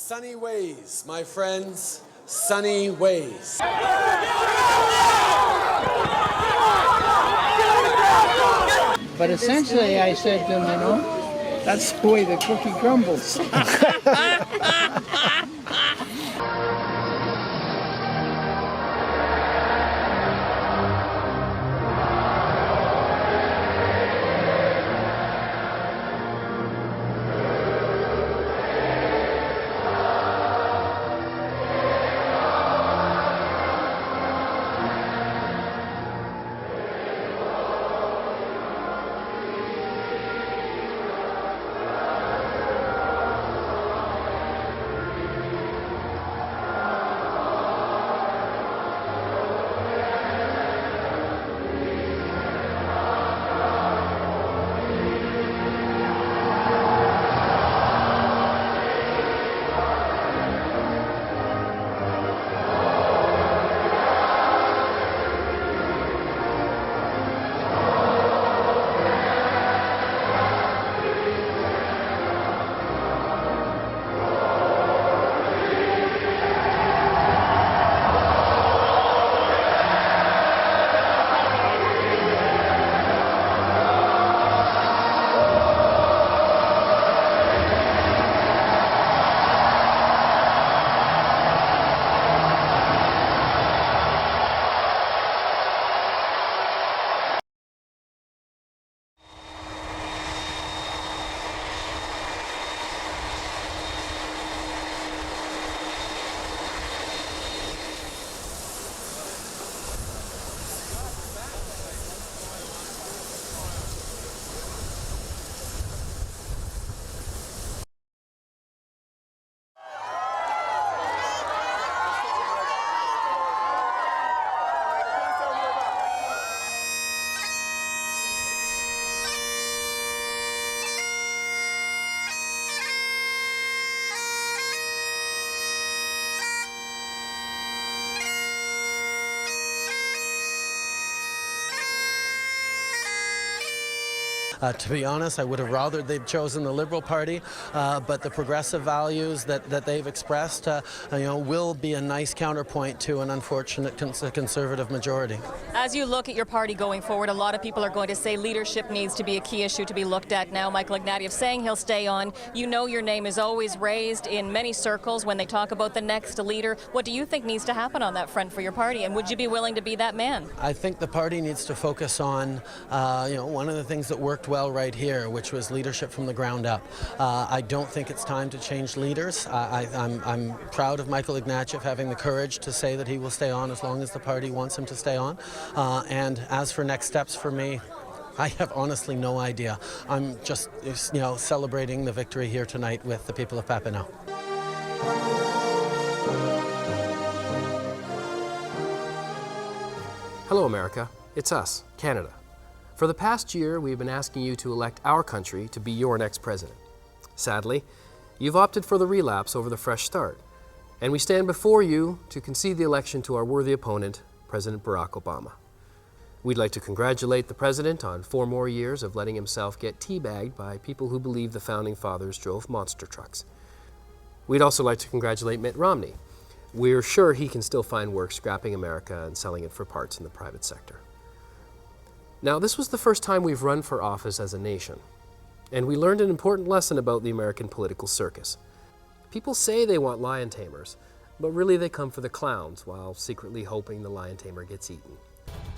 Sunny ways, my friends, sunny ways. But essentially I said to him, you know, that's the way the cookie crumbles. To be honest, I would have rather they'd chosen the Liberal Party, but the progressive values that they've expressed, will be a nice counterpoint to an unfortunate Conservative majority. As you look at your party going forward, a lot of people are going to say leadership needs to be a key issue to be looked at now. Michael Ignatieff saying he'll stay on. You know your name is always raised in many circles when they talk about the next leader. What do you think needs to happen on that front for your party, and would you be willing to be that man? I think the party needs to focus on, one of the things that worked well right here, which was leadership from the ground up. I don't think it's time to change leaders. I'm proud of Michael Ignatieff having the courage to say that he will stay on as long as the party wants him to stay on. And as for next steps for me, I have honestly no idea. I'm just, celebrating the victory here tonight with the people of Papineau. Hello, America. It's us, Canada. For the past year, we've been asking you to elect our country to be your next president. Sadly, you've opted for the relapse over the fresh start, and we stand before you to concede the election to our worthy opponent, President Barack Obama. We'd like to congratulate the president on 4 more years of letting himself get teabagged by people who believe the Founding Fathers drove monster trucks. We'd also like to congratulate Mitt Romney. We're sure he can still find work scrapping America and selling it for parts in the private sector. Now, this was the first time we've run for office as a nation, and we learned an important lesson about the American political circus. People say they want lion tamers, but really they come for the clowns while secretly hoping the lion tamer gets eaten.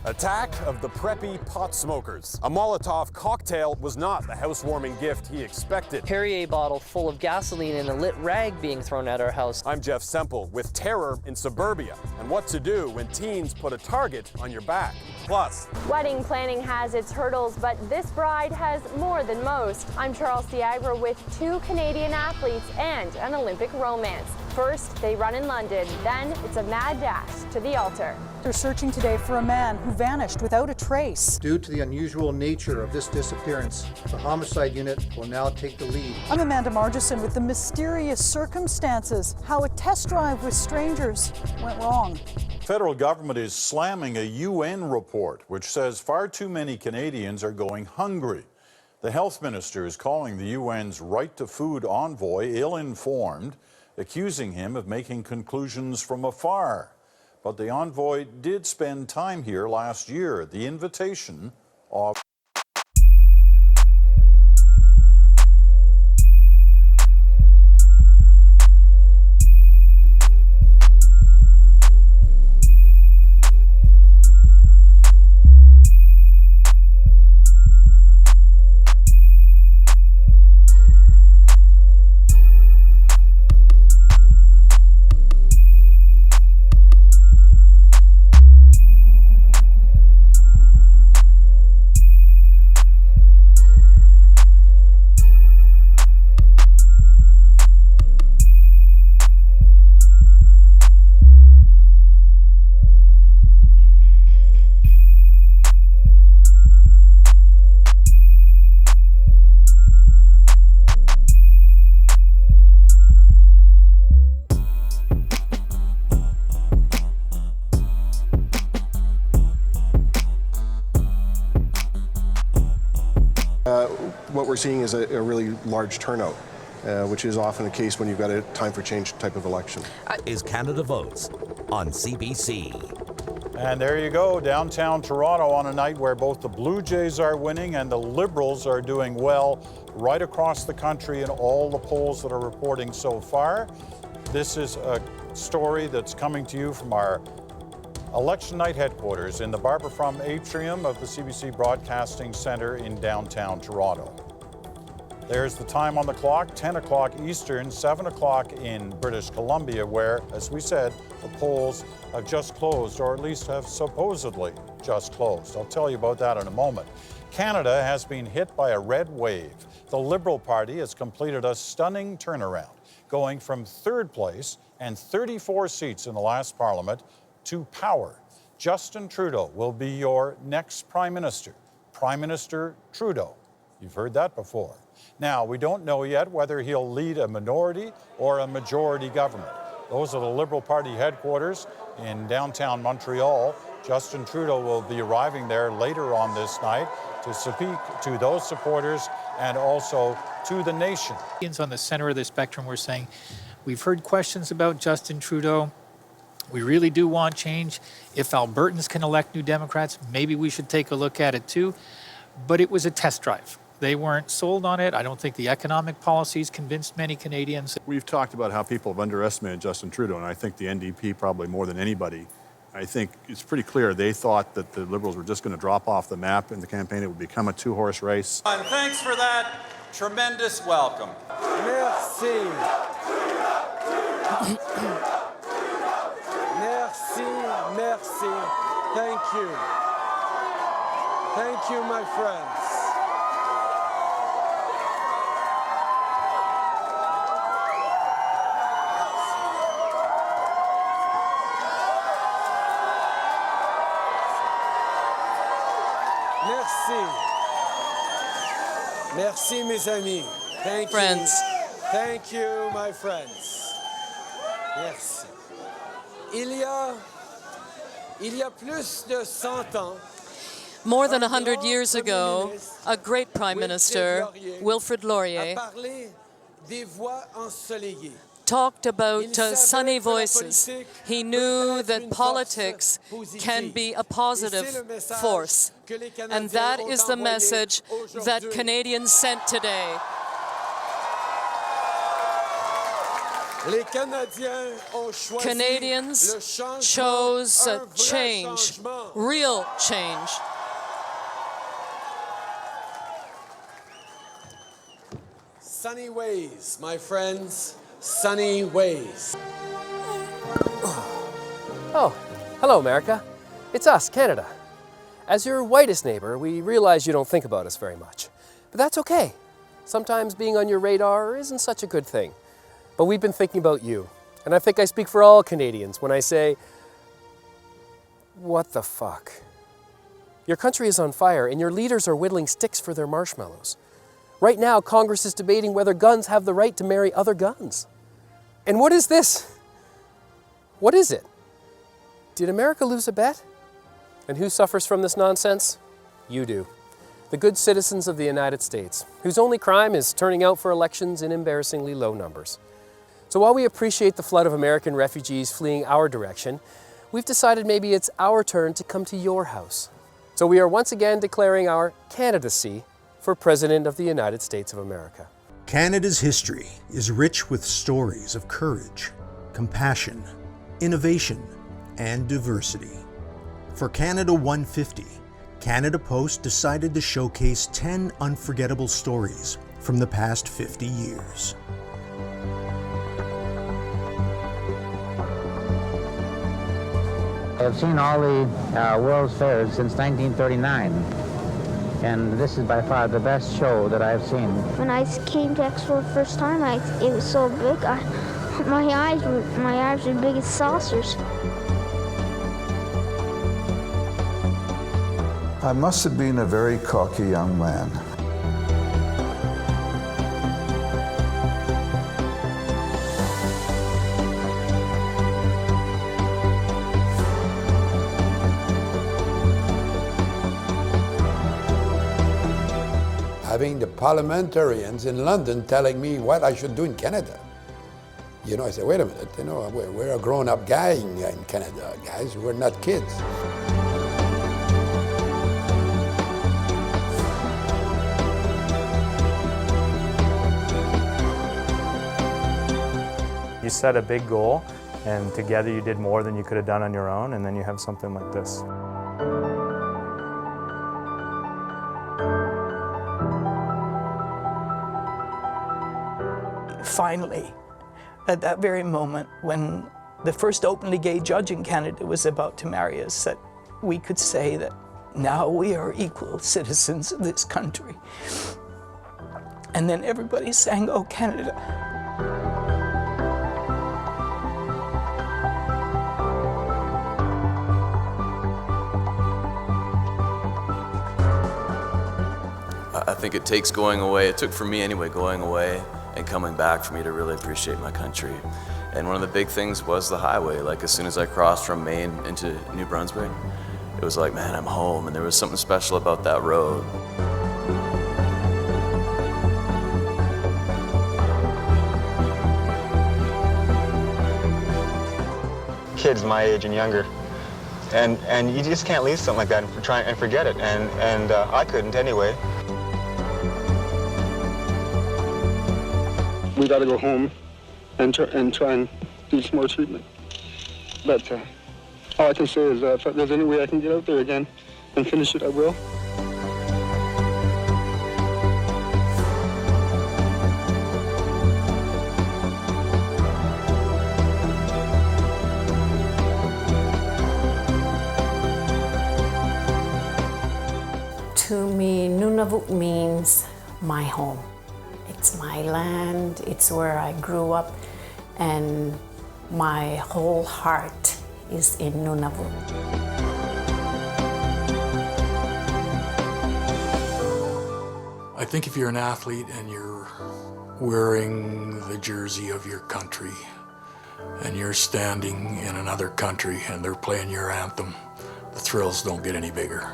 Attack of the preppy pot smokers. A Molotov cocktail was not the housewarming gift he expected. Perrier bottle full of gasoline and a lit rag being thrown at our house. I'm Jeff Semple with terror in suburbia and what to do when teens put a target on your back. Plus, wedding planning has its hurdles, but this bride has more than most. I'm Charles Siagra with 2 Canadian athletes and an Olympic romance. First, they run in London, then it's a mad dash to the altar. They're searching today for a man who vanished without a trace. Due to the unusual nature of this disappearance, the homicide unit will now take the lead. I'm Amanda Margison with the mysterious circumstances, how a test drive with strangers went wrong. The federal government is slamming a UN report which says far too many Canadians are going hungry. The health minister is calling the UN's Right to Food envoy ill-informed. accusing him of making conclusions from afar. But the envoy did spend time here last year at the invitation of What we're seeing is a really large turnout, which is often the case when you've got a time for change type of election. Is Canada Votes on CBC. And there you go, downtown Toronto on a night where both the Blue Jays are winning and the Liberals are doing well right across the country in all the polls that are reporting so far. This is a story that's coming to you from our election night headquarters in the Barbara Frum atrium of the CBC Broadcasting Centre in downtown Toronto. There's the time on the clock, 10 o'clock Eastern, 7 o'clock in British Columbia, where, as we said, the polls have just closed, or at least have supposedly just closed. I'll tell you about that in a moment. Canada has been hit by a red wave. The Liberal Party has completed a stunning turnaround, going from third place and 34 seats in the last Parliament to power. Justin Trudeau will be your next Prime Minister. Prime Minister Trudeau. You've heard that before. Now, we don't know yet whether he'll lead a minority or a majority government. Those are the Liberal Party headquarters in downtown Montreal. Justin Trudeau will be arriving there later on this night to speak to those supporters and also to the nation. On the center of the spectrum, we're saying, we've heard questions about Justin Trudeau. We really do want change. If Albertans can elect New Democrats, maybe we should take a look at it too. But it was a test drive. They weren't sold on it. I don't think the economic policies convinced many Canadians. We've talked about how people have underestimated Justin Trudeau, and I think the NDP probably more than anybody. I think it's pretty clear they thought that the Liberals were just going to drop off the map in the campaign. It would become a two-horse race. And thanks for that tremendous welcome. Merci. Merci, merci. Thank you. Thank you, my friends. Merci. Merci, mes amis. Thank friends. You. Thank you, my friends. Merci. Il y a plus de 100 ans, more than 100 years ago, a great Prime Minister, Wilfrid Laurier, talked about sunny voices. He knew that politics can be a positive force. And that is the message that Canadians sent today. Canadians chose change, real change. Sunny ways, my friends, sunny ways. Oh, hello, America. It's us, Canada. As your whitest neighbor, we realize you don't think about us very much. But that's okay. Sometimes being on your radar isn't such a good thing. But we've been thinking about you. And I think I speak for all Canadians when I say, what the fuck? Your country is on fire and your leaders are whittling sticks for their marshmallows. Right now, Congress is debating whether guns have the right to marry other guns. And what is this? What is it? Did America lose a bet? And who suffers from this nonsense? You do. The good citizens of the United States, whose only crime is turning out for elections in embarrassingly low numbers. So while we appreciate the flood of American refugees fleeing our direction, we've decided maybe it's our turn to come to your house. So we are once again declaring our candidacy for President of the United States of America. Canada's history is rich with stories of courage, compassion, innovation, and diversity. For Canada 150, Canada Post decided to showcase 10 unforgettable stories from the past 50 years. I've seen all the World's Fairs since 1939, and this is by far the best show that I've seen. When I came to Expo the first time, it was so big. My eyes were big as saucers. I must have been a very cocky young man. Having the parliamentarians in London telling me what I should do in Canada. You know, I said, wait a minute, you know, we're a grown-up guy in Canada, guys, we're not kids. You set a big goal, and together you did more than you could have done on your own, and then you have something like this. Finally, at that very moment when the first openly gay judge in Canada was about to marry us, that we could say that now we are equal citizens of this country. And then everybody sang, "Oh, Canada." I think it takes going away, it took for me anyway, going away and coming back for me to really appreciate my country. And one of the big things was the highway. Like as soon as I crossed from Maine into New Brunswick, it was like, man, I'm home. And there was something special about that road. Kids my age and younger. And you just can't leave something like that and try and forget it. And I couldn't anyway. We got to go home and try and do some more treatment. But all I can say is if there's any way I can get out there again and finish it, I will. To me, Nunavut means my home. It's my land, it's where I grew up, and my whole heart is in Nunavut. I think if you're an athlete and you're wearing the jersey of your country and you're standing in another country and they're playing your anthem, the thrills don't get any bigger.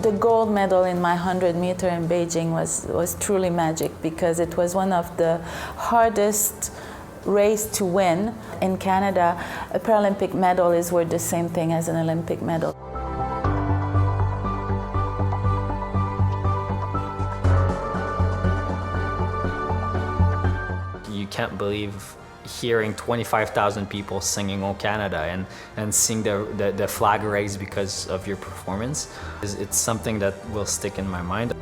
The gold medal in my 100 meter in Beijing was truly magic because it was one of the hardest race to win. In Canada, a Paralympic medal is worth the same thing as an Olympic medal. You can't believe hearing 25,000 people singing "Oh Canada" and seeing the flag raised because of your performance. It's something that will stick in my mind.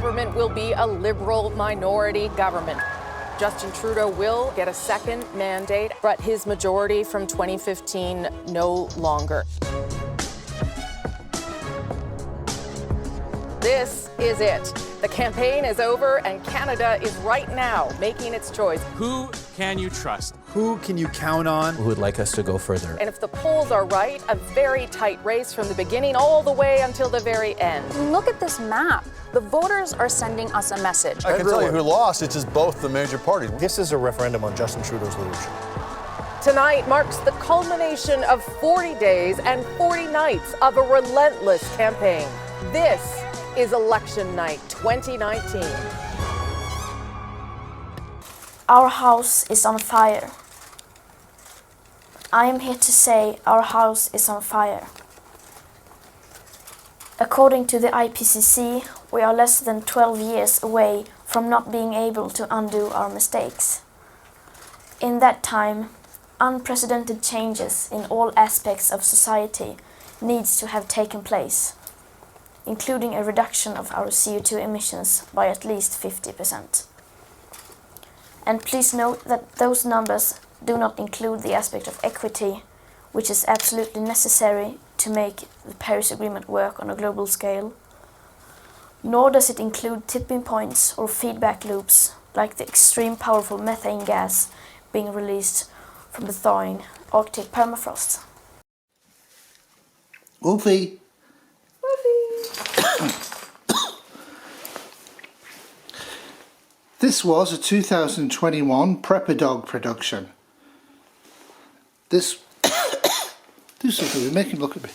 Government will be a liberal minority government. Justin Trudeau will get a second mandate, but his majority from 2015 no longer. This is it. The campaign is over and Canada is right now making its choice. Who can you trust? Who can you count on? Who would like us to go further? And if the polls are right, a very tight race from the beginning all the way until the very end. Look at this map. The voters are sending us a message. I can tell you who lost. It's just both the major parties. This is a referendum on Justin Trudeau's leadership. Tonight marks the culmination of 40 days and 40 nights of a relentless campaign. This is election night 2019. Our house is on fire. I am here to say our house is on fire. According to the IPCC, we are less than 12 years away from not being able to undo our mistakes. In that time, unprecedented changes in all aspects of society needs to have taken place, including a reduction of our CO2 emissions by at least 50%. And please note that those numbers do not include the aspect of equity, which is absolutely necessary to make the Paris Agreement work on a global scale. Nor does it include tipping points or feedback loops, like the extreme powerful methane gas being released from the thawing Arctic permafrost. Wolfie. This was a 2021 Prepper Dog production. This do something, make him look at me.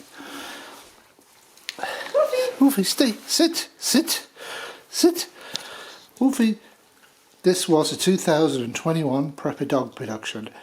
Wolfie, stay, sit. Wolfie. This was a 2021 Prepper Dog production.